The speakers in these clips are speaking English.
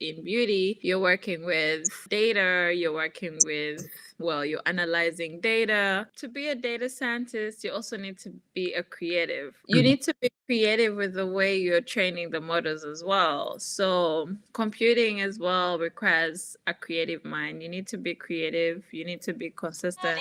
in beauty, you're working with data, you're working with, well, you're analyzing data. To be a data scientist, you also need to be a creative. You Mm. need to be creative with the way you're training the models as well. So, computing as well requires a creative mind. You need to be creative, you need to be consistent.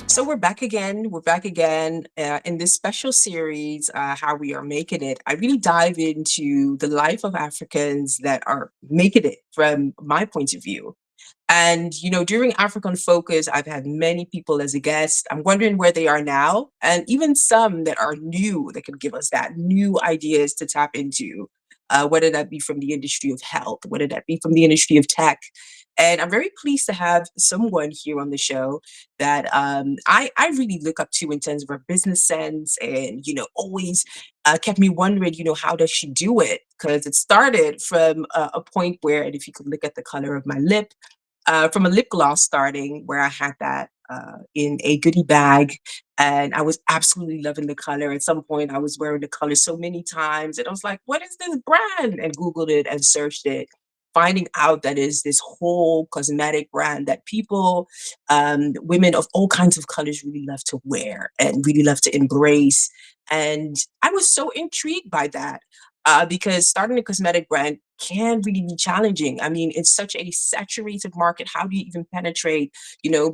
So we're back again. We're back again in this special series, How We Are Making It. I really dive into the life of Africans that are making it from my point of view. And, during African Focus, I've had many people as a guest. I'm wondering where they are now, and even some that are new that can give us that new ideas to tap into, whether that be from the industry of health, whether that be from the industry of tech. And I'm very pleased to have someone here on the show that I really look up to in terms of her business sense and, always kept me wondering, how does she do it? Because it started from a point where, and if you could look at the color of my lip, from a lip gloss starting where I had that in a goodie bag and I was absolutely loving the color. At some point, I was wearing the color so many times and I was like, what is this brand? And Googled it and searched it, finding out that is this whole cosmetic brand that people, women of all kinds of colors really love to wear and really love to embrace. And I was so intrigued by that because starting a cosmetic brand can really be challenging. I mean, it's such a saturated market. How do you even penetrate,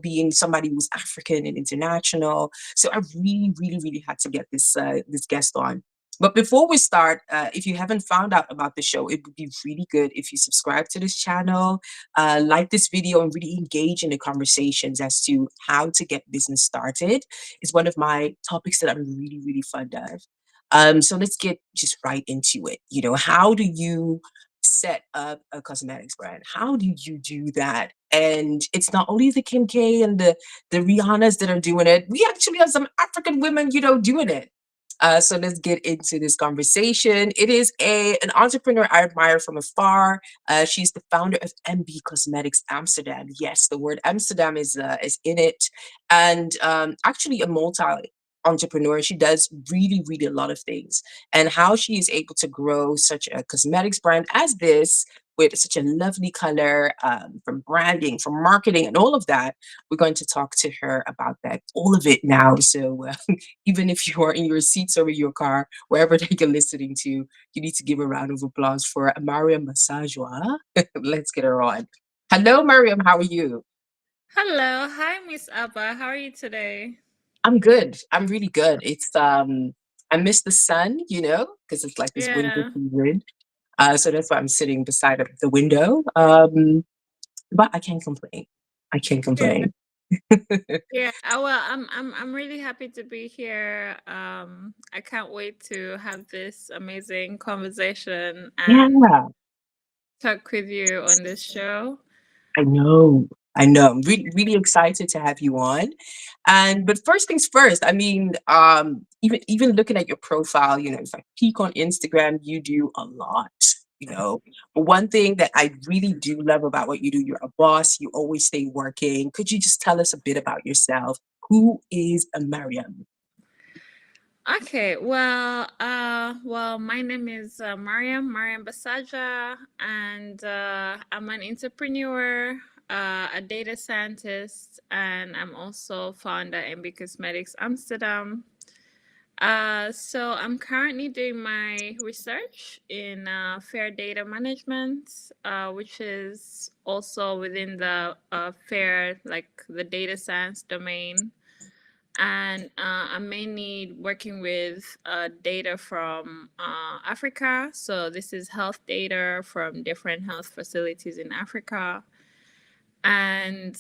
being somebody who's African and international? So I really, really, really had to get this guest on. But before we start, if you haven't found out about the show, it would be really good if you subscribe to this channel, like this video, and really engage in the conversations as to how to get business started. It's one of my topics that I'm really, really fond of. So let's get just right into it. How do you set up a cosmetics brand? How do you do that? And it's not only the Kim K and the Rihannas that are doing it. We actually have some African women, doing it. So let's get into this conversation. It is an entrepreneur I admire from afar. She's the founder of MB Cosmetics Amsterdam. Yes, the word Amsterdam is in it, and actually a multi entrepreneur. She does really, really a lot of things, and how she is able to grow such a cosmetics brand as this with such a lovely color, from branding, from marketing, and all of that. We're going to talk to her about that, all of it now. So even if you are in your seats or in your car, wherever that you're listening to, you need to give a round of applause for Mariam Basajja. Let's get her on. Hello, Mariam. How are you? Hello, hi Miss Abba. How are you today? I'm good. I'm really good. I miss the sun, because it's like this winter Yeah. season. So that's why I'm sitting beside the window. But I can't complain. I can't Yeah. complain. Yeah. Well, I'm really happy to be here. I can't wait to have this amazing conversation and Yeah, talk with you on this show. I know. I know. I'm really, really excited to have you on. And but first things first, I mean, even looking at your profile, if I peek on Instagram, you do a lot, you know. But one thing that I really do love about what you do, you're a boss, you always stay working. Could you just tell us a bit about yourself? Who is a Mariam? Okay. Well, my name is Mariam Basajja, and I'm an entrepreneur, a data scientist, and I'm also founder MB Cosmetics Amsterdam. So I'm currently doing my research in fair data management, which is also within the fair, like the data science domain. And I'm mainly working with data from Africa. So this is health data from different health facilities in Africa. And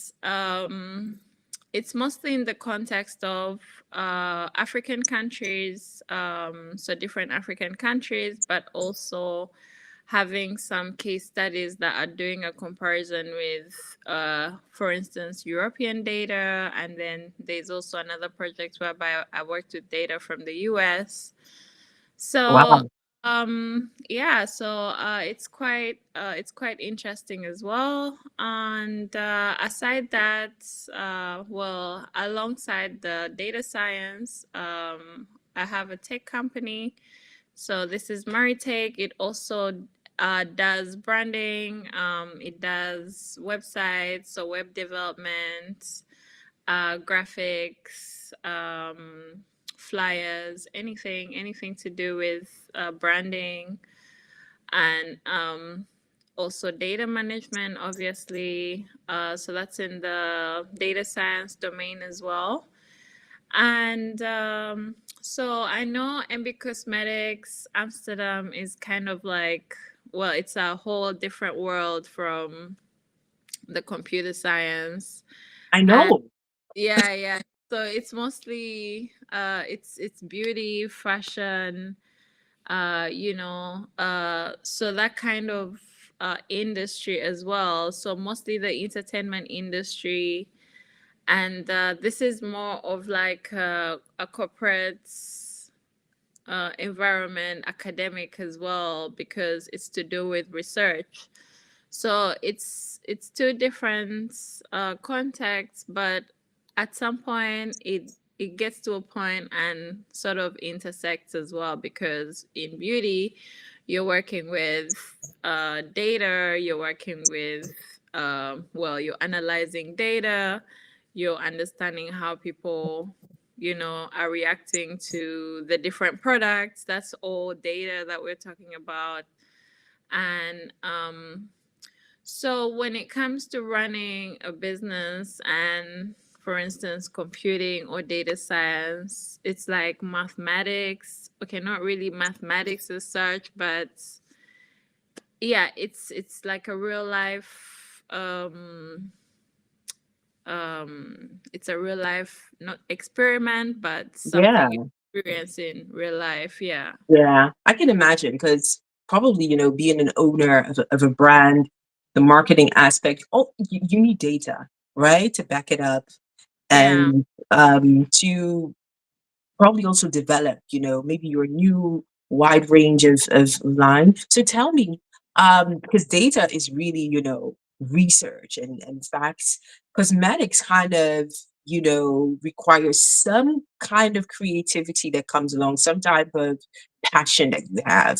it's mostly in the context of African countries, so different African countries, but also having some case studies that are doing a comparison with, for instance, European data. And then there's also another project whereby I worked with data from the US. So Wow. Yeah, so it's quite interesting as well. And aside that, well, alongside the data science, I have a tech company. So this is Maritech. It also does branding. It does websites, so web development, graphics, flyers, anything to do with branding, and also data management, obviously. So that's in the data science domain as well. And so I know MB Cosmetics Amsterdam is kind of like, well, it's a whole different world from the computer science. I And know. yeah, yeah. So it's mostly it's beauty, fashion, so that kind of industry as well. So mostly the entertainment industry, and this is more of like a corporate environment, academic as well, because it's to do with research. So it's two different contexts, but at some point it gets to a point and sort of intersects as well, because in beauty you're working with data, you're working with well, you're analyzing data, you're understanding how people are reacting to the different products. That's all data that we're talking about. And so when it comes to running a business and, for instance, computing or data science, it's like mathematics. Okay, not really mathematics as such, but yeah, it's like a real life it's a real life, not experiment, but Yeah. something you experience in real life. Yeah. Yeah, I can imagine because probably, being an owner of a brand, the marketing aspect, oh, you need data, right, to back it up Yeah. and to probably also develop, maybe your new wide range of line. So tell me, because data is really, research and facts. Cosmetics kind of, requires some kind of creativity that comes along, some type of passion that you have,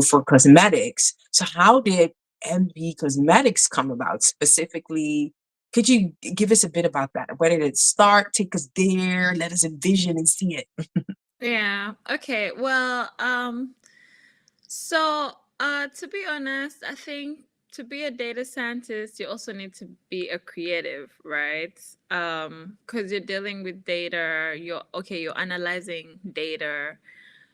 for cosmetics. So how did MB Cosmetics come about specifically? Could you give us a bit about that? Where did it start? Take us there. Let us envision and see it. Yeah. Okay. Well, so to be honest, I think to be a data scientist, you also need to be a creative, right? Because you're dealing with data, you're analyzing data.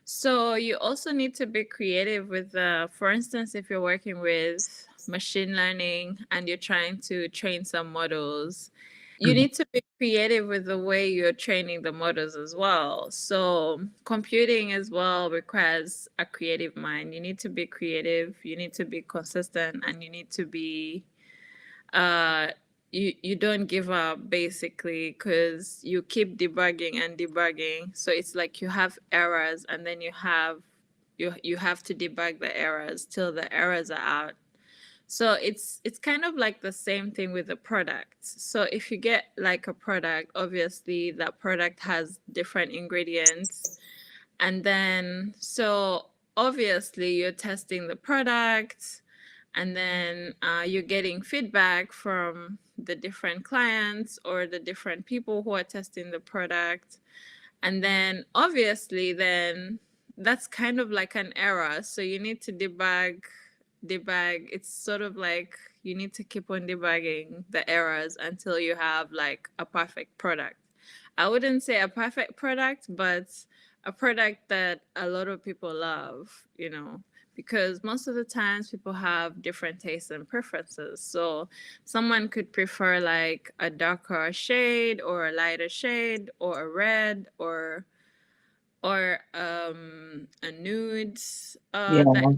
So you also need to be creative with for instance, if you're working with machine learning and you're trying to train some models, you Mhm. need to be creative with the way you're training the models as well. So computing as well requires a creative mind. You need to be creative, you need to be consistent, and you need to be uh you don't give up basically, because you keep debugging and debugging. So it's like you have errors, and then you have to debug the errors till the errors are out. So it's kind of like the same thing with the product. So if you get like a product, obviously that product has different ingredients, and then so obviously you're testing the product, and then you're getting feedback from the different clients or the different people who are testing the product. And then obviously then that's kind of like an error. So you need to debug. It's sort of like you need to keep on debugging the errors until you have like a perfect product. I wouldn't say a perfect product, but a product that a lot of people love, because most of the times people have different tastes and preferences. So someone could prefer like a darker shade or a lighter shade or a red or a nude that Yeah,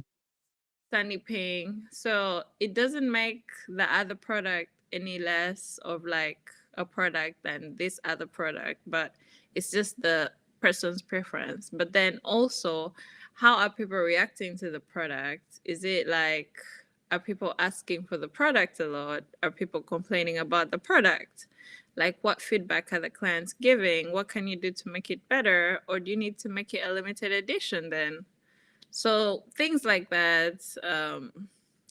sunny pink. So it doesn't make the other product any less of like a product than this other product, but it's just the person's preference. But then also how are people reacting to the product? Is it like, are people asking for the product a lot? Are people complaining about the product? Like, what feedback are the clients giving? What can you do to make it better? Or do you need to make it a limited edition then? So things like that.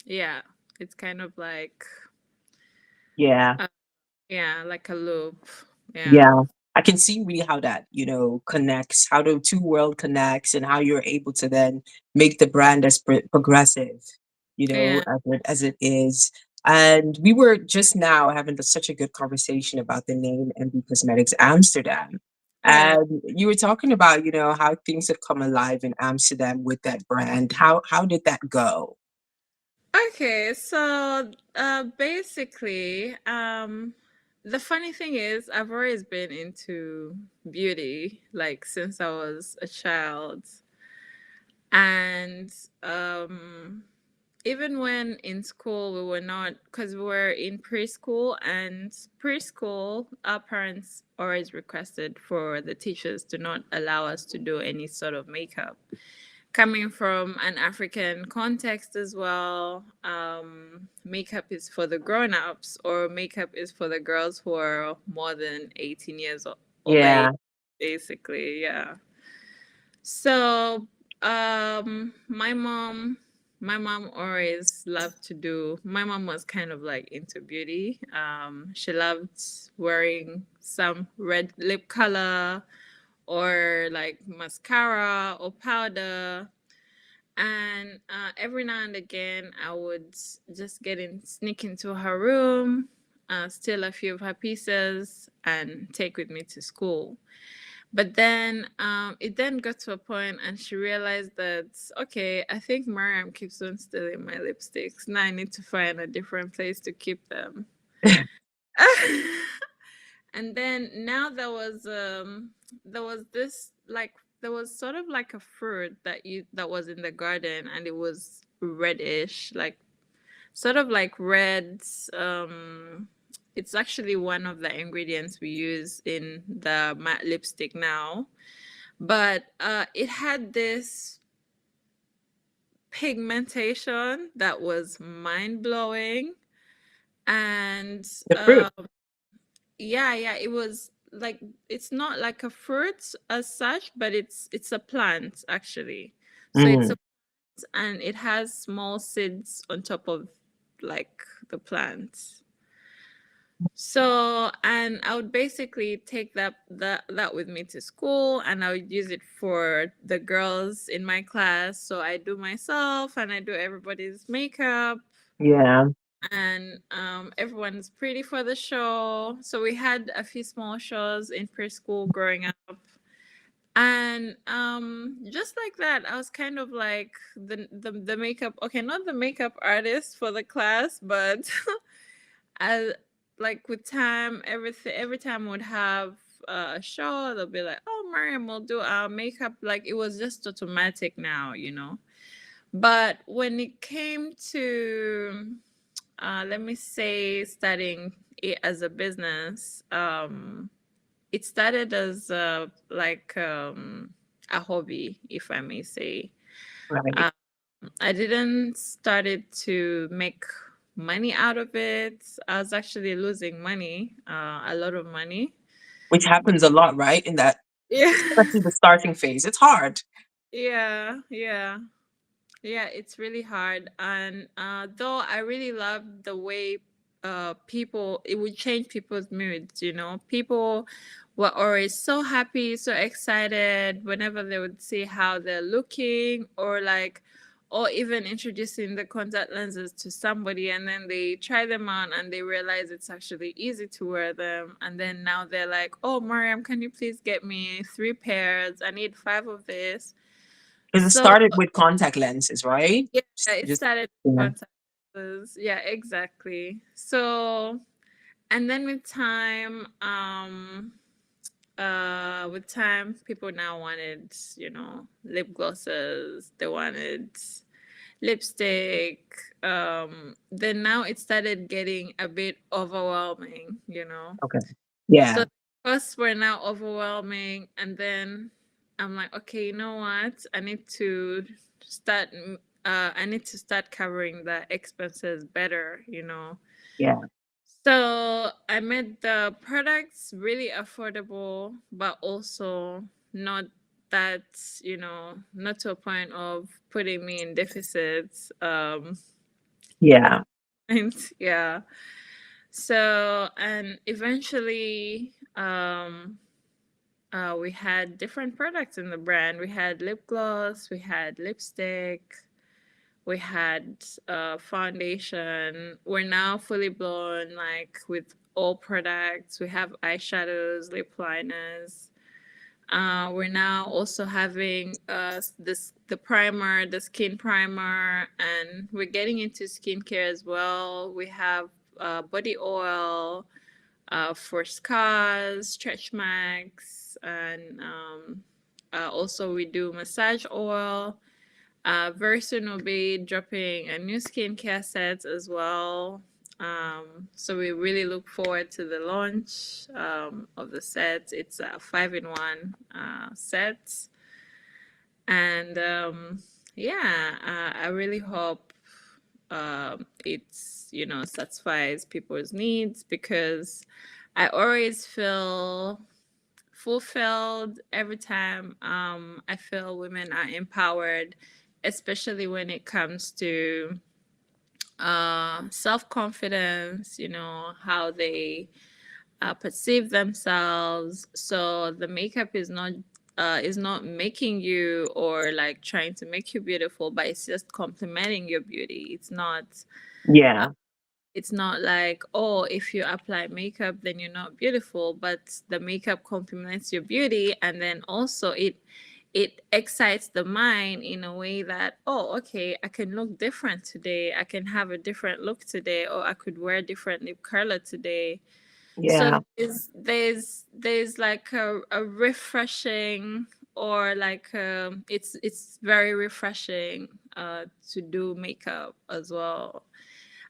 Yeah, it's kind of like, Yeah. uh, yeah, like a loop. Yeah. Yeah. I can see really how that, connects, how the two world connects and how you're able to then make the brand as progressive, Yeah. as it is. And we were just now having such a good conversation about the name MB Cosmetics Amsterdam. Yeah. And you were talking about, how things have come alive in Amsterdam with that brand. How did that go? Okay, so basically, the funny thing is, I've always been into beauty, like since I was a child. And even when in school, we were not, because we were in preschool, and preschool, our parents always requested for the teachers to not allow us to do any sort of makeup. Coming from an African context as well, makeup is for the grown-ups, or makeup is for the girls who are more than 18 years of age, Yeah, basically. Yeah. So, my mom always loved to do. My mom was kind of like into beauty. She loved wearing some red lip color, or like mascara or powder. And every now and again, I would just sneak into her room, steal a few of her pieces, and take with me to school. But then it then got to a point, and she realized that, okay, I think Mariam keeps on stealing my lipsticks. Now I need to find a different place to keep them. And then now there was this, like, there was sort of like a fruit that was in the garden, and it was reddish, like sort of like red. It's actually one of the ingredients we use in the matte lipstick now, but it had this pigmentation that was mind blowing. And the fruit. yeah, yeah, it was like, it's not like a fruit as such, but it's a plant actually. So it's Mm, a, and it has small seeds on top of like the plant. So, and I would basically take that with me to school, and I would use it for the girls in my class. So I do myself, and I do everybody's makeup, yeah, and everyone's pretty for the show. So we had a few small shows in preschool growing up. And just like that, I was kind of like the makeup, okay, not the makeup artist for the class, but I, like, with time, every time would have a show, they'll be like, "Oh, Mariam will do our makeup." Like, it was just automatic now, you know. But when it came to, let me say, starting it as a business, it started as a hobby, if I may say. right. Um, I didn't start it to make money out of it. I was actually losing money, a lot of money. Which But happens a lot, right? In that, yeah, especially the starting phase. It's hard. yeah, yeah. Yeah, it's really hard. And though I really love the way people, it would change people's moods, you know. People were always so happy, so excited whenever they would see how they're looking, or like, or even introducing the contact lenses to somebody, and then they try them on and they realize it's actually easy to wear them. And then now they're like, "Oh, Mariam, can you please get me 3 pairs? I need 5 of this." Because it So started with contact lenses, right? yeah, it Just started yeah. with contact lenses. Yeah, exactly. So, and then with time, people now wanted, lip glosses. They wanted lipstick. Then now it started getting a bit overwhelming. Okay. So Yeah. costs were now overwhelming, and then I'm like, okay, you know what? Start. I need to start covering the expenses better. Yeah. So I made the products really affordable, but also not that, not to a point of putting me in deficits. Yeah. And yeah. So, and eventually, we had different products in the brand. We had lip gloss, we had lipstick, we had foundation. We're now fully blown, like with all products. We have eyeshadows, lip liners. We're now also having the primer, the skin primer, and we're getting into skincare as well. We have body oil for scars, stretch marks, and also we do massage oil. Very soon we'll be dropping a new skincare set as well. So we really look forward to the launch of the set. It's a 5-in-1 set, and yeah, I really hope it's satisfies people's needs, because I always feel fulfilled every time I feel women are empowered, especially when it comes to self confidence, how they perceive themselves. So the makeup is not making you, or like trying to make you beautiful, but it's just complementing your beauty. Uh, Yeah. it's not like, oh, if you apply makeup then you're not beautiful, but the makeup complements your beauty, and then also it excites the mind in a way that, oh, okay, I can look different today, I can have a different look today, or I could wear different lip color today. So Yeah. there's like a refreshing, or like it's very refreshing to do makeup as well.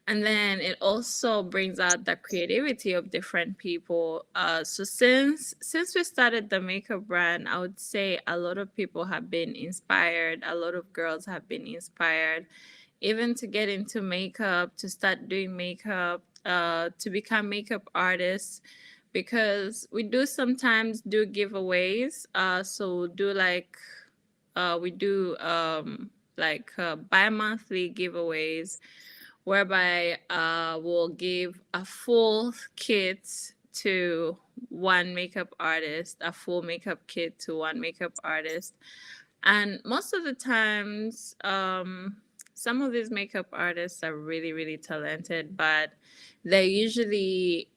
And then it also brings out the creativity of different people. So since we started the makeup brand, I would say a lot of people have been inspired. A lot of girls have been inspired, even to get into makeup, to start doing makeup, to become makeup artists, because we do sometimes do giveaways. So we do like bi-monthly giveaways, whereby we'll give a full kit to one makeup artist, a full makeup kit to one makeup artist. And most of the times, some of these makeup artists are really, really talented, but they usually,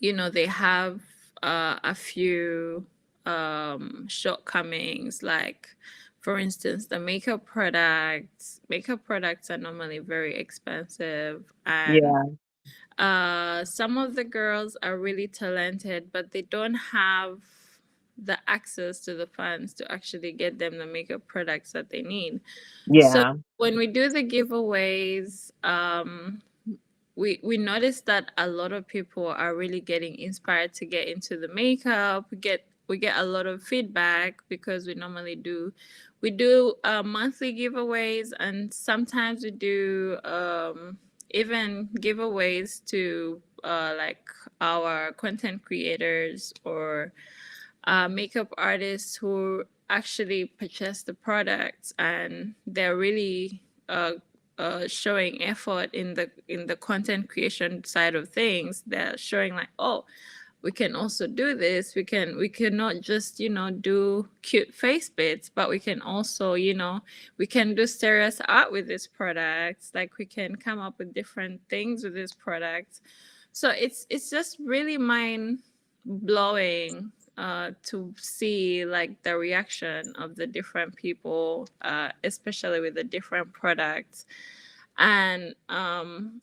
they have a few shortcomings. Like, for instance, the makeup products are normally very expensive, and Yeah. some of the girls are really talented, but they don't have the access to the funds to actually get them the makeup products that they need. So Yeah. when we do the giveaways, we noticed that a lot of people are really getting inspired to get into the makeup. We get a lot of feedback, because we do monthly giveaways, and sometimes we do even giveaways to like our content creators, or makeup artists who actually purchase the products, and they're really showing effort in the content creation side of things. They're showing like, oh, we can also do this. We can not just do cute face bits, but we can also we can do serious art with these products. Like, we can come up with different things with these products. So it's just really mind blowing to see like the reaction of the different people, especially with the different products. And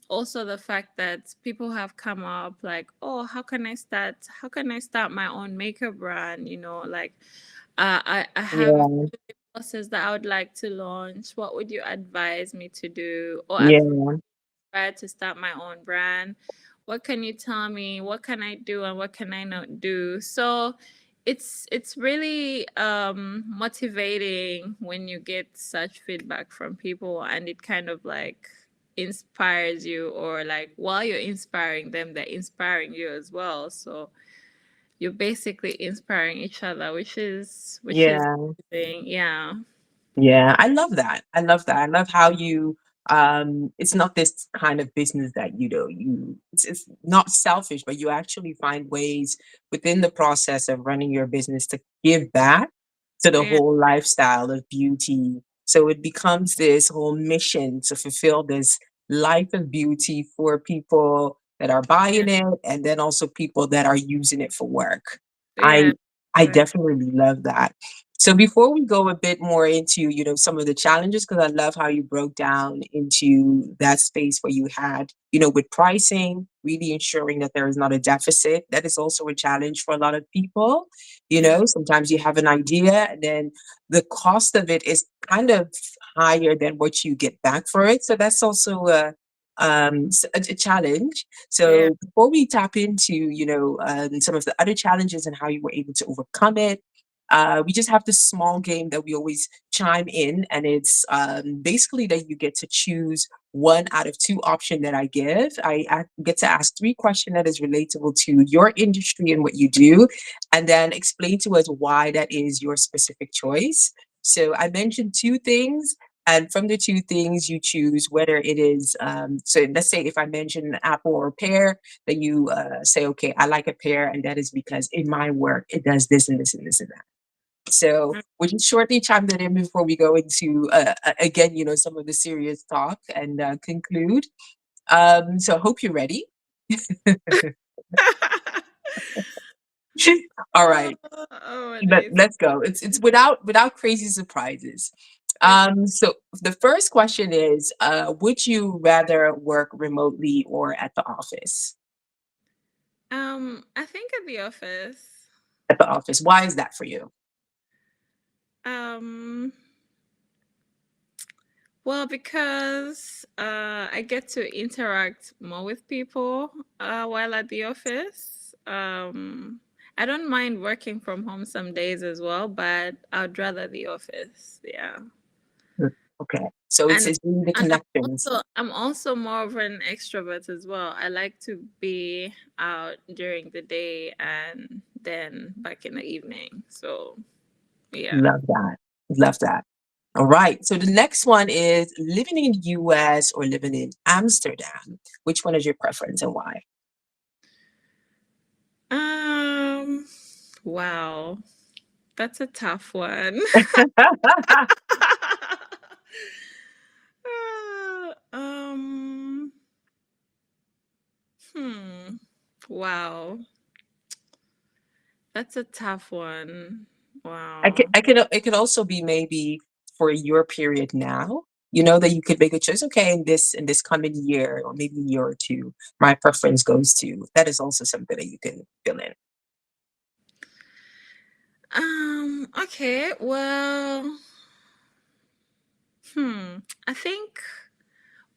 also the fact that people have come up like, oh, how can I start my own makeup brand, like, I have Yeah. process that I would like to launch. What would you advise me to do? Or I've Yeah. tried to start my own brand. What can you tell me? What can I do and what can I not do? So it's really motivating when you get such feedback from people, and it kind of like inspires you, or like while you're inspiring them, they're inspiring you as well. So you're basically inspiring each other, which is Yeah. amazing. Yeah. Yeah, I love that. I love that. I love how you it's not this kind of business that it's not selfish, but you actually find ways within the process of running your business to give back to the Yeah. whole lifestyle of beauty. So it becomes this whole mission to fulfill this life of beauty for people that are Yeah. buying it and then also people that are using it for work. I Yeah. I definitely love that. So before we go a bit more into, some of the challenges, because I love how you broke down into that space where you had, with pricing, really ensuring that there is not a deficit. That is also a challenge for a lot of people. Yeah. Sometimes you have an idea and then the cost of it is kind of higher than what you get back for it. So that's also a challenge. Yeah. So before we tap into, some of the other challenges and how you were able to overcome it, we just have this small game that we always chime in, and it's basically that you get to choose one out of two options that I give. I get to ask three questions that is relatable to your industry and what you do, and then explain to us why that is your specific choice. So I mentioned two things. And from the two things, you choose whether it is. So let's say if I mention an apple or a pear, then you say, okay, I like a pear, and that is because in my work it does this and this and this and that. So we'll just shortly chime that in before we go into, again, some of the serious talk and conclude. So I hope you're ready. All Oh, right, oh my days. let's go. It's without crazy surprises. Okay. So the first question is, would you rather work remotely or at the office? I think at the office. At the office. Why is that for you? Um, well, because I get to interact more with people while at the office. I don't mind working from home some days as well, but I'd rather the office. Yeah. Mm, okay. So it's And it's really the and connections. I'm also more of an extrovert as well. I like to be out during the day and then back in the evening. So yeah. Love that. Love that. All right. So the next one is living in the US or living in Amsterdam. Which one is your preference and why? Um wow. That's a tough one. um hmm. Wow. That's a tough one. Wow. It could also be maybe for your period now, that you could make a choice. Okay, in this coming year or maybe year or two, my preference goes to. That is also something that you can fill in. Okay, well, hmm. I think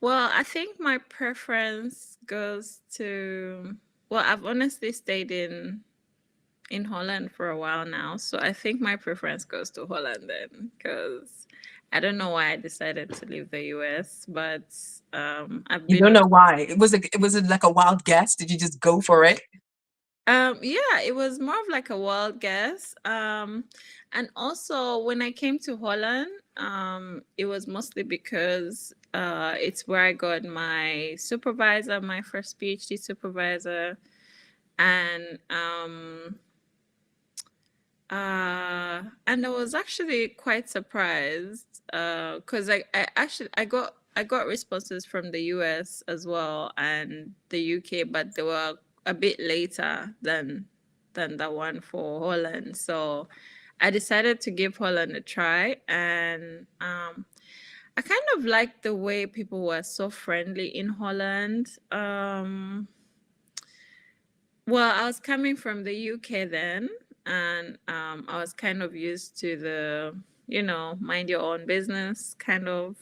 I think my preference goes to, well, I've honestly stayed in Holland for a while now, so I think my preference goes to Holland then, because I don't know why I decided to leave the US, but I've You been don't know looking. why. It was like a wild guess. Did you just go for it? Yeah, it was more of like a wild guess. And also when I came to Holland, it was mostly because it's where I got my supervisor, my first PhD supervisor, and and I was actually quite surprised because I got responses from the US as well and the UK, but they were a bit later than the one for Holland. So I decided to give Holland a try, and I kind of liked the way people were so friendly in Holland. Well, I was coming from the UK then, and I was kind of used to the, mind your own business kind of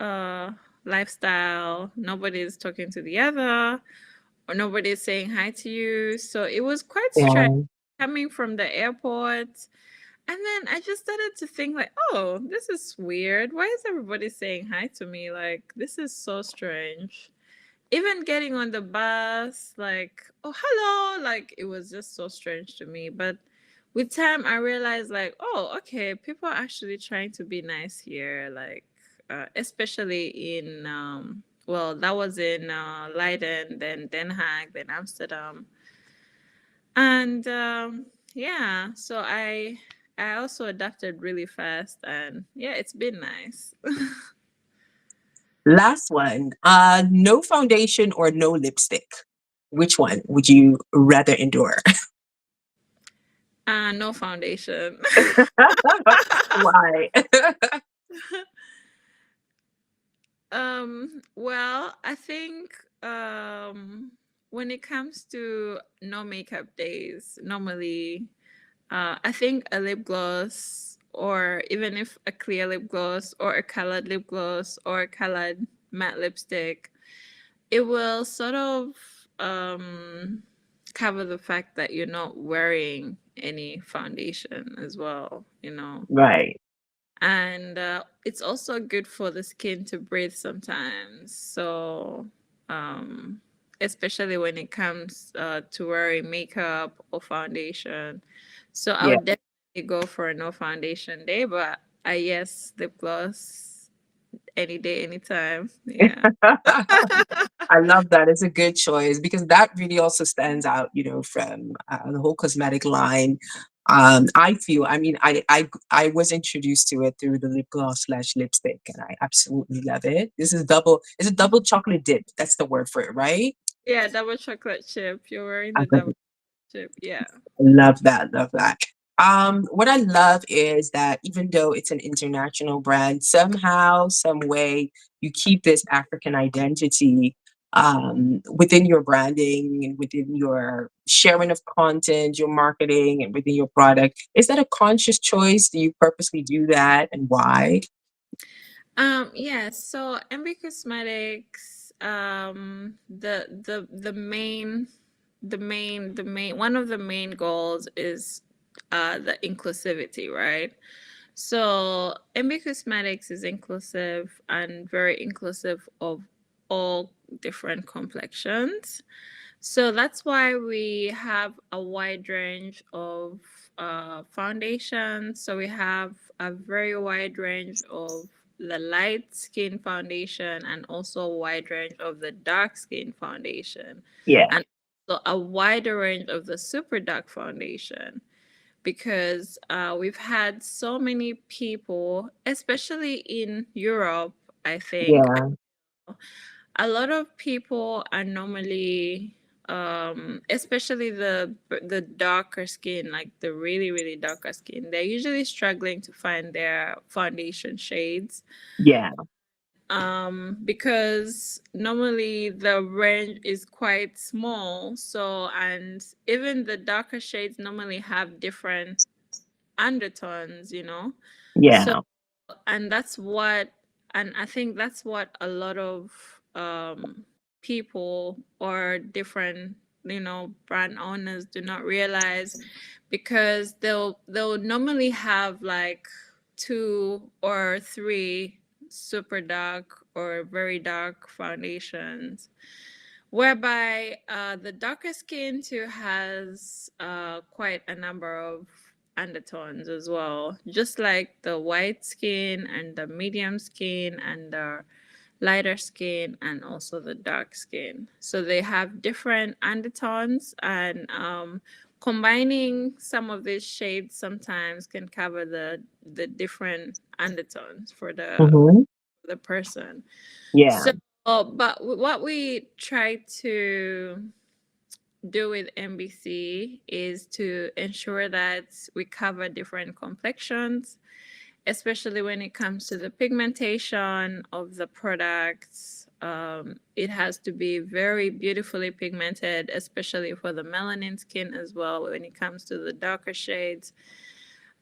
uh, lifestyle. Nobody's talking to the other, or nobody's saying hi to you. So it was quite strange. Yeah. coming from the airport. And then I just started to think like, oh, this is weird. Why is everybody saying hi to me? Like, this is so strange. Even getting on the bus, like, oh, hello, like it was just so strange to me. But with time, I realized, like, oh, okay, people are actually trying to be nice here, like, especially in, well, that was in Leiden, then Den Haag, then Amsterdam. And yeah, so I also adapted really fast, and yeah, it's been nice. Last one. No foundation or no lipstick. Which one would you rather endure? No foundation. Why? Well, I think when it comes to no makeup days, normally I think a lip gloss, or even if a clear lip gloss or a colored lip gloss or a colored matte lipstick, it will sort of um cover the fact that you're not wearing any foundation as well, you know. Right. And it's also good for the skin to breathe sometimes. So, um, especially when it comes to wearing makeup or foundation. So, I Yeah. would definitely go for a no foundation day, but I yes, lip gloss any day, anytime. Yeah. I love that. It's a good choice because that really also stands out, from the whole cosmetic line. I feel, I mean, I was introduced to it through the lip gloss slash lipstick, and I absolutely love it. It's a double chocolate dip. That's the word for it, right? Yeah, double chocolate chip. You're wearing I the double chip. Yeah. love that. Love that. What I love is that even though it's an international brand, somehow, some way, you keep this African identity within your branding and within your sharing of content, your marketing, and within your product. Is that a conscious choice? Do you purposely do that, and why? Yeah, so MB Cosmetics, the main one of the main goals is the inclusivity, right? So MB Cosmetics is inclusive and very inclusive of all different complexions. So that's why we have a wide range of foundations. So we have a very wide range of the light skin foundation and also a wide range of the dark skin foundation, Yeah, and also a wider range of the super dark foundation, because we've had so many people, especially in Europe, I think yeah, a lot of people are normally especially the darker skin, like the really really darker skin, they're usually struggling to find their foundation shades, yeah, because normally the range is quite small. So, and even the darker shades normally have different undertones, you know. So, yeah, and that's what, and I think that's what a lot of people or different, you know, brand owners do not realize, because they'll normally have like two or three super dark or very dark foundations, whereby the darker skin too has quite a number of undertones as well, just like the white skin and the medium skin and the lighter skin and also the dark skin. So they have different undertones, and combining some of these shades sometimes can cover the different undertones for hmm, the person. yeah, So, but what we try to do with MBC is to ensure that we cover different complexions, especially when it comes to the pigmentation of the products. It has to be very beautifully pigmented, especially for the melanin skin as well, when it comes to the darker shades.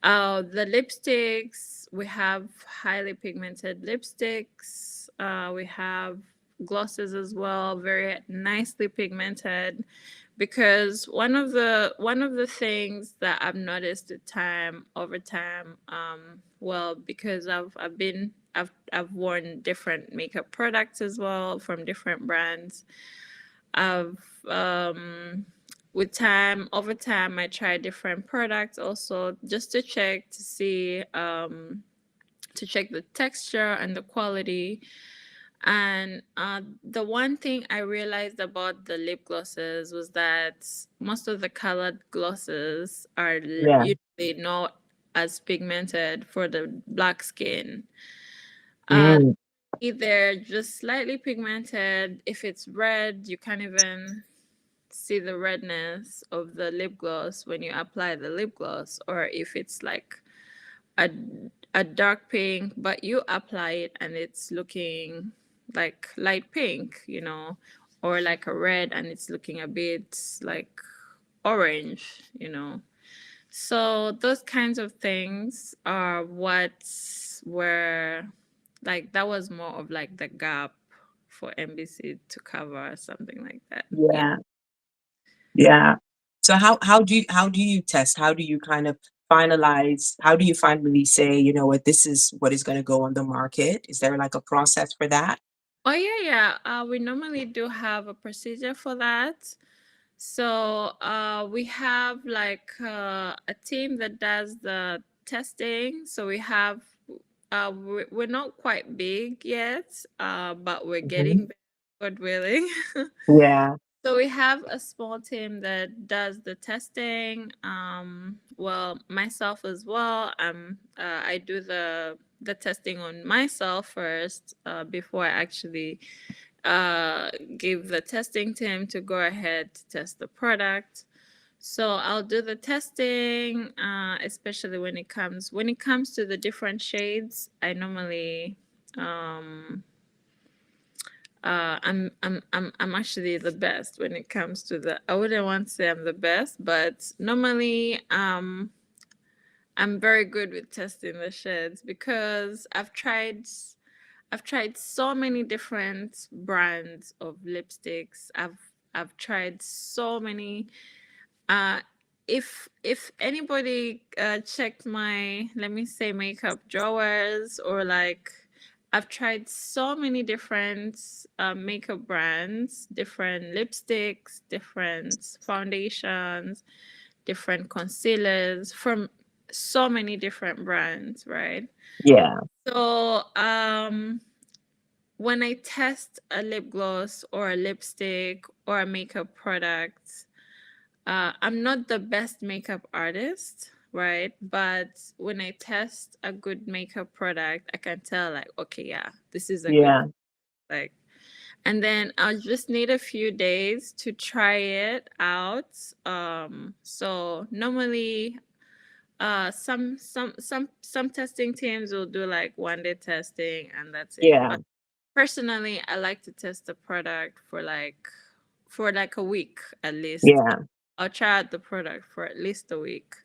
The lipsticks, we have highly pigmented lipsticks. We have glosses as well, very nicely pigmented. because one of the things that I've noticed the time over time, well, because I've worn different makeup products as well from different brands. I've with time over time I try different products also just to check to see to check the texture and the quality. And the one thing I realized about the lip glosses was that most of the colored glosses are Yeah. usually not as pigmented for the black skin. Uh, Mm. Either just slightly pigmented. If it's red, you can't even see the redness of the lip gloss when you apply the lip gloss, or if it's like a a dark pink, but you apply it and it's looking like light pink, or like a red and it's looking a bit like orange, So those kinds of things are what were like that was more of like the gap for NBC to cover, something like that. Yeah. Yeah. Yeah. So how do you test? How do you kind of finalize? How do you finally say, you know what, this is what is going to go on the market? Is there like a process for that? Oh yeah, yeah. We normally do have a procedure for that. So we have like a team that does the testing. So we have we're not quite big yet, but we're Hmm. getting there, God willing. Yeah. So we have a small team that does the testing. Well, myself as well. I do the testing on myself first before I actually give the testing team to go ahead to test the product. So I'll do the testing, especially when it comes to the different shades. I normally I'm actually the best when it comes to the. I wouldn't want to say I'm the best, but normally I'm very good with testing the shades because I've tried so many different brands of lipsticks. I've tried so many. Uh, if anybody checked my, let me say, makeup drawers, or like I've tried so many different makeup brands, different lipsticks, different foundations, different concealers from so many different brands, right? Yeah. So when I test a lip gloss or a lipstick or a makeup product, I'm not the best makeup artist, right? But when I test a good makeup product, I can tell, like, okay, yeah, this is a good, Yeah. like, and then I'll just need a few days to try it out. So normally, some testing teams will do like 1 day testing and that's it. Yeah. But personally, I like to test the product for like a week at least. Yeah. I'll try out the product for at least a week.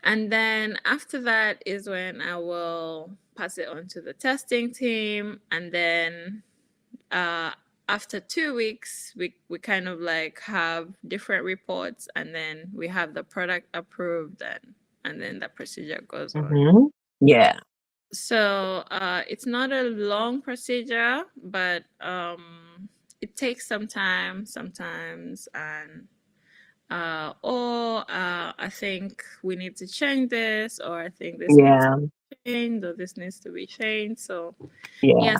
And then after that is when I will pass it on to the testing team. And then uh, after 2 weeks, we kind of like have different reports and then we have the product approved and then the procedure goes on. Hmm. Yeah. So it's not a long procedure, but it takes some time sometimes, and I think we need to change this, or I think this needs to Yeah. be changed, or this needs to be changed. So Yeah. yes,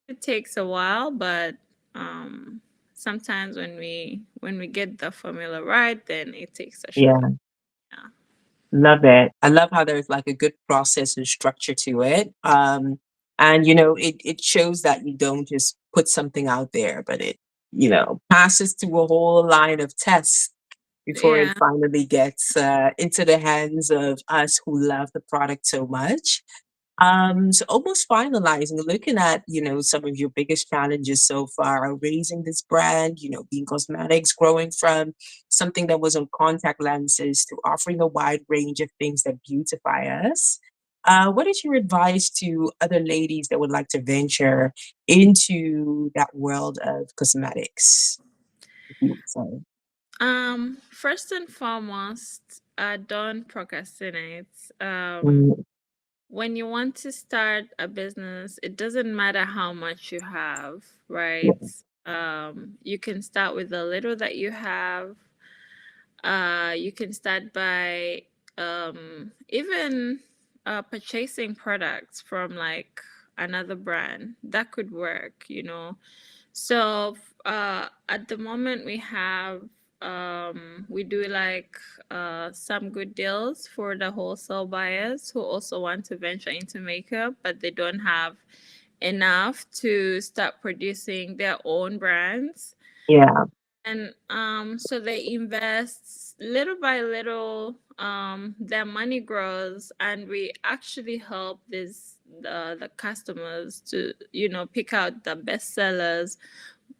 it takes a while, but um, sometimes when we get the formula right, then it takes a short. Yeah. Yeah. Love it. I love how there's like a good process and structure to it. And you know, it shows that you don't just put something out there, but it, passes through a whole line of tests before it Yeah. finally gets into the hands of us who love the product so much. So almost finalizing, looking at, some of your biggest challenges so far, raising this brand, being cosmetics, growing from something that was on contact lenses to offering a wide range of things that beautify us. What is your advice to other ladies that would like to venture into that world of cosmetics? If you would say? First and foremost, don't procrastinate. Mm, When you want to start a business, it doesn't matter how much you have, yeah, right? You can start with the little that you have. You can start by even purchasing products from like another brand. That could work, you know. So at the moment we do like some good deals for the wholesale buyers who also want to venture into makeup, but they don't have enough to start producing their own brands. yeah, And so they invest little by little. Their money grows, and we actually help the customers to pick out the best sellers.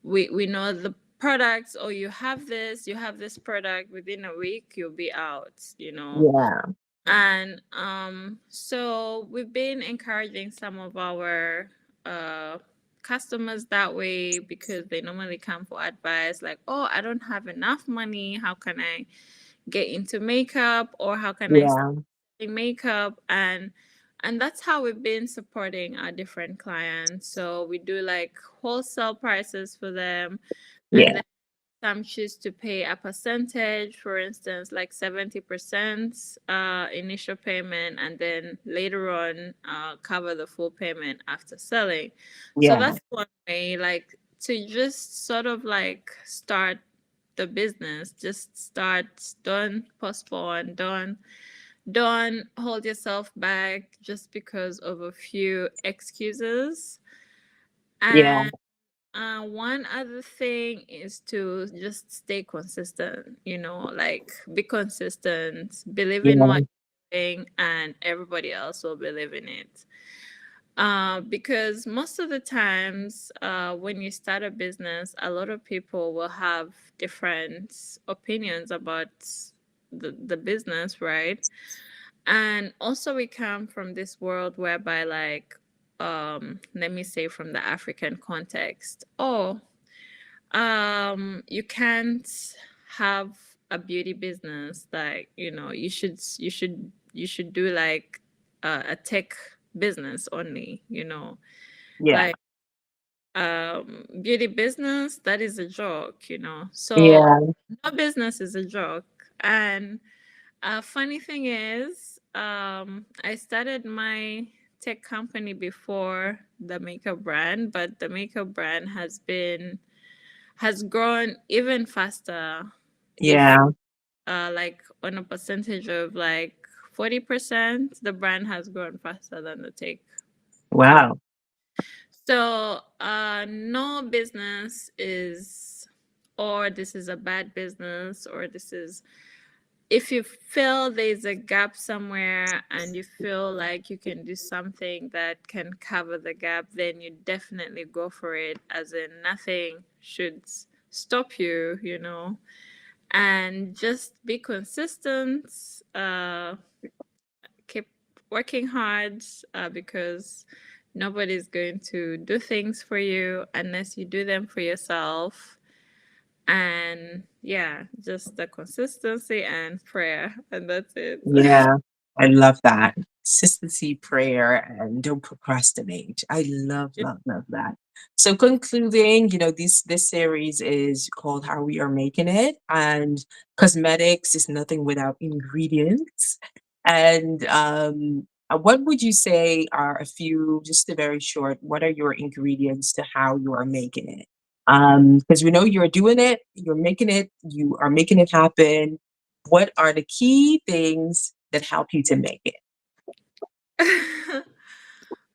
We know the products. Or you have this product within a week, you'll be out. yeah, And so we've been encouraging some of our uh, customers that way because they normally come for advice like, oh, I don't have enough money. How can I get into makeup? Or how can I start yeah, doing makeup? And that's how we've been supporting our different clients. So we do like wholesale prices for them. And yeah, some choose to pay a percentage, for instance, like 70% initial payment, and then later on cover the full payment after selling. So yeah, that's one way, like to just sort of like start the business. Just start. Don't postpone. Don't hold yourself back just because of a few excuses. yeah, And one other thing is to just stay consistent, like be consistent, believe in yeah, what you're doing, and everybody else will believe in it. Because most of the times, when you start a business, a lot of people will have different opinions about the business, right? And also, we come from this world whereby, like, let me say from the African context, oh, you can't have a beauty business. Like, you should do like a tech business only, yeah, like beauty business, that is a joke, so yeah, no business is a joke. And funny thing is, I started my tech company before the makeup brand, but the makeup brand has grown even faster. If yeah. like on a percentage of like 40%, the brand has grown faster than the tech company. Wow. So no business is, or this is a bad business, or this is, if you feel there's a gap somewhere and you feel like you can do something that can cover the gap, then you definitely go for it, as in nothing should stop you, and just be consistent, keep working hard, because nobody's going to do things for you unless you do them for yourself. And yeah, just the consistency and prayer, and that's it. Yeah, I love that. Consistency, prayer, and don't procrastinate. I love, love, love that. So concluding, this series is called How We Are Making It, and cosmetics is nothing without ingredients. And what would you say are a few, just a very short, what are your ingredients to how you are making it? Because we know you're doing it, you're making it, you are making it happen. What are the key things that help you to make it?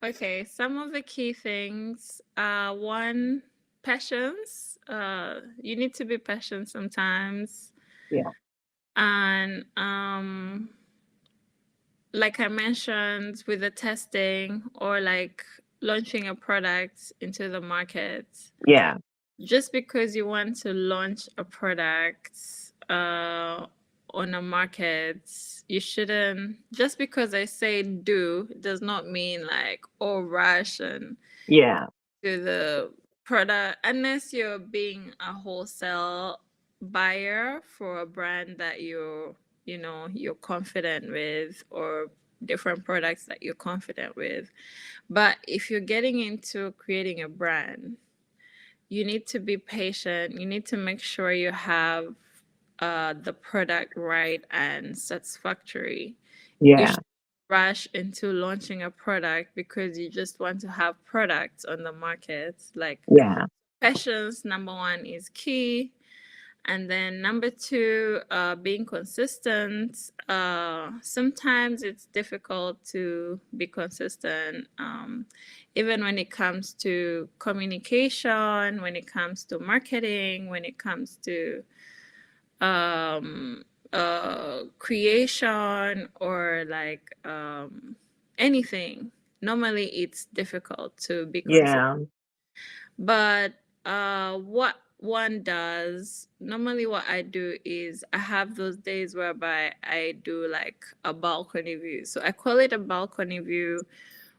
Okay, some of the key things. One, patience. You need to be patient sometimes. Yeah, And like I mentioned, with the testing or like launching a product into the market, yeah, just because you want to launch a product on a market, you shouldn't, just because I say do does not mean like, oh, rush and yeah, to the product, unless you're being a wholesale buyer for a brand that you're confident with, or different products that you're confident with. But if you're getting into creating a brand, you need to be patient. You need to make sure you have the product right and satisfactory. You Yeah. should rush into launching a product because you just want to have products on the market. Like, Yeah. patience, number one, is key. And then number two, being consistent. Sometimes it's difficult to be consistent, even when it comes to communication, when it comes to marketing, when it comes to um, creation, or like anything. Normally, it's difficult to be consistent. Yeah. But what one does, normally what I do is I have those days whereby I do like a balcony view. So I call it a balcony view,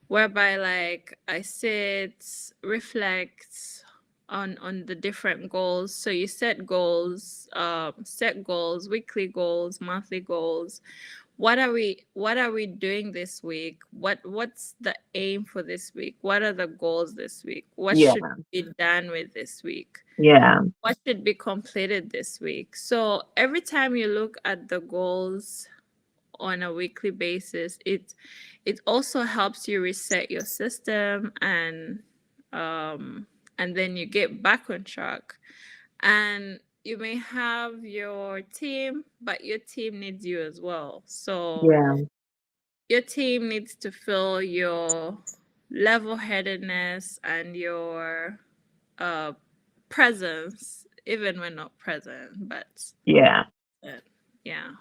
whereby like I sit, reflect on the different goals. So you set goals, weekly goals, monthly goals. What are we doing this week? What's the aim for this week? What are the goals this week? What Yeah. should be done with this week? Yeah. What should be completed this week? So every time you look at the goals on a weekly basis, it also helps you reset your system, um and then you get back on track. And you may have your team, but your team needs you as well. So Yeah. your team needs to feel your level-headedness and your uh presence, even when not present, but Yeah. uh, yeah,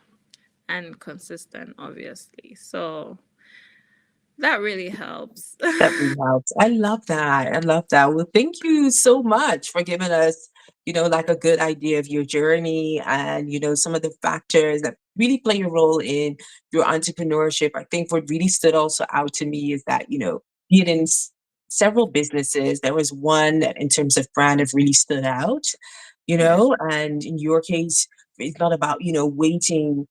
and consistent, obviously. So that really helps. That really helps. I love that. I love that. Well, thank you so much for giving us, like a good idea of your journey and, some of the factors that really play a role in your entrepreneurship. I think what really stood also out to me is that, being in several businesses, there was one that in terms of brand have really stood out, Yeah, and in your case, it's not about, waiting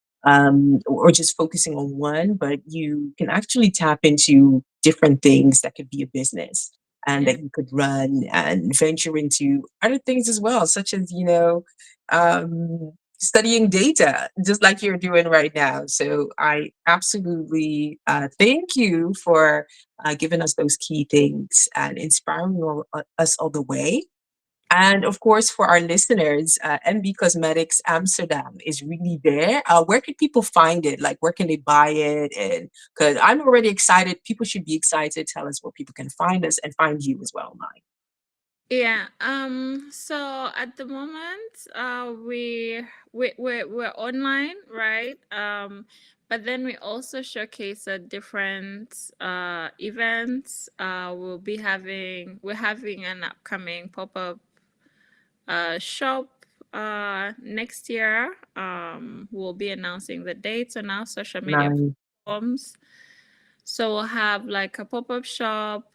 or just focusing on one, but you can actually tap into different things that could be a business and yeah, that you could run and venture into other things as well, such as, studying data, just like you're doing right now. So I absolutely thank you for giving us those key things and inspiring us all the way. And of course, for our listeners, MB Cosmetics Amsterdam is really there. Where can people find it? Like, where can they buy it? And because I'm already excited, people should be excited. Tell us where people can find us and find you as well, Mike. yeah. So at the moment, we're online, right? But then we also showcase a different events. We're having an upcoming pop-up shop next year. We'll be announcing the dates on our social media Nice. platforms. So we'll have like a pop-up shop.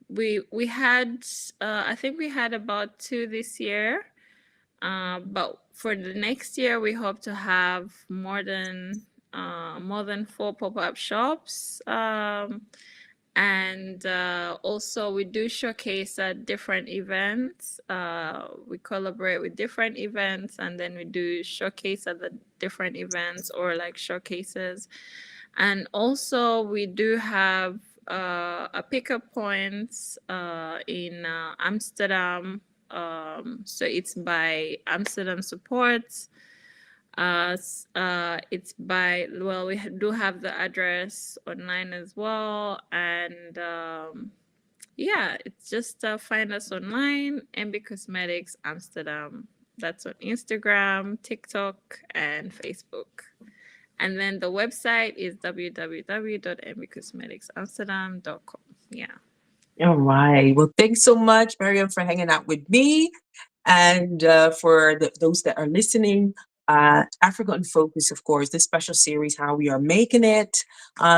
We had I think we had about two this year. But for the next year, we hope to have more than four pop-up shops. And also we do showcase at different events. We collaborate with different events, and then we do showcase at the different events, or like showcases. And also we do have a pickup point in Amsterdam. So it's by Amsterdam Support. It's by, well, we do have the address online as well. And yeah, it's just find us online, MB Cosmetics Amsterdam. That's on Instagram, TikTok, and Facebook. And then the website is www.mbcosmeticsamsterdam.com. Yeah. All right. Well, thanks so much, Mariam, for hanging out with me. And for those that are listening, Africa in Focus, of course, this special series, how we are making it.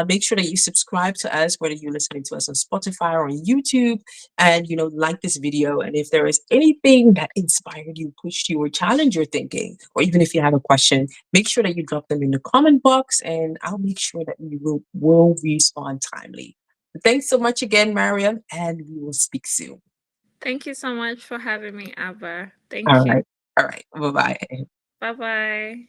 Make sure that you subscribe to us, whether you're listening to us on Spotify or on YouTube, and like this video. And if there is anything that inspired you, pushed you, or challenged your thinking, or even if you have a question, make sure that you drop them in the comment box, and I'll make sure that we will respond timely. Thanks so much again, Mariam, and we will speak soon. Thank you so much for having me, Abba. All Thank you. right. All right. Bye bye. Bye bye.